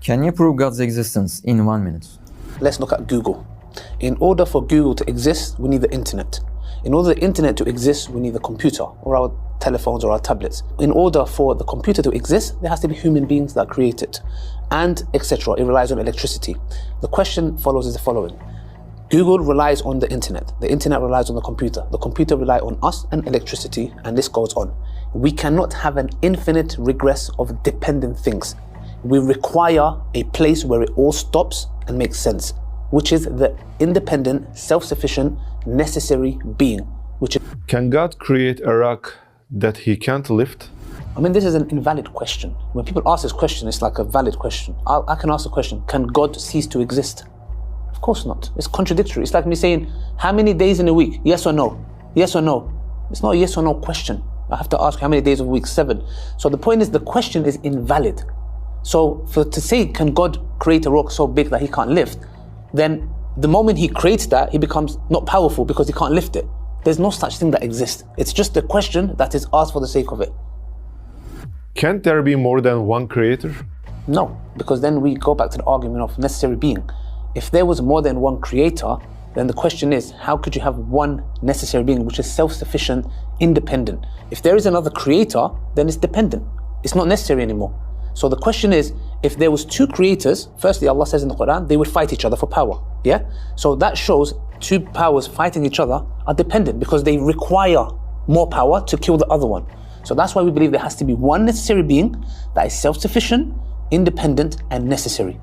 Can you prove God's existence in 1 minute? Let's look at Google. In order for Google to exist, we need the internet. In order for the internet to exist, we need the computer or our telephones or our tablets. In order for the computer to exist, there has to be human beings that create it, and etc. It relies on electricity. The question follows is the following. Google relies on the internet relies on the computer relies on us and electricity, and this goes on. We cannot have an infinite regress of dependent things. We require a place where it all stops and makes sense, which is the independent, self-sufficient, necessary being. Can God create a rock that he can't lift? I mean, this is an invalid question. When people ask this question, it's like a valid question. I can ask the question, can God cease to exist? Of course not. It's contradictory. It's like me saying, how many days in a week? Yes or no? Yes or no? It's not a yes or no question. I have to ask how many days of a week? 7. So the point is, the question is invalid. So to say, can God create a rock so big that he can't lift? Then the moment he creates that, he becomes not powerful because he can't lift it. There's no such thing that exists. It's just a question that is asked for the sake of it. Can't there be more than one creator? No, because then we go back to the argument of necessary being. If there was more than one creator, then the question is, how could you have one necessary being which is self-sufficient, independent? If there is another creator, then it's dependent. It's not necessary anymore. So the question is, if there was 2 creators, firstly Allah says in the Quran, they would fight each other for power. Yeah? So that shows 2 powers fighting each other are dependent because they require more power to kill the other one. So that's why we believe there has to be one necessary being that is self-sufficient, independent and necessary.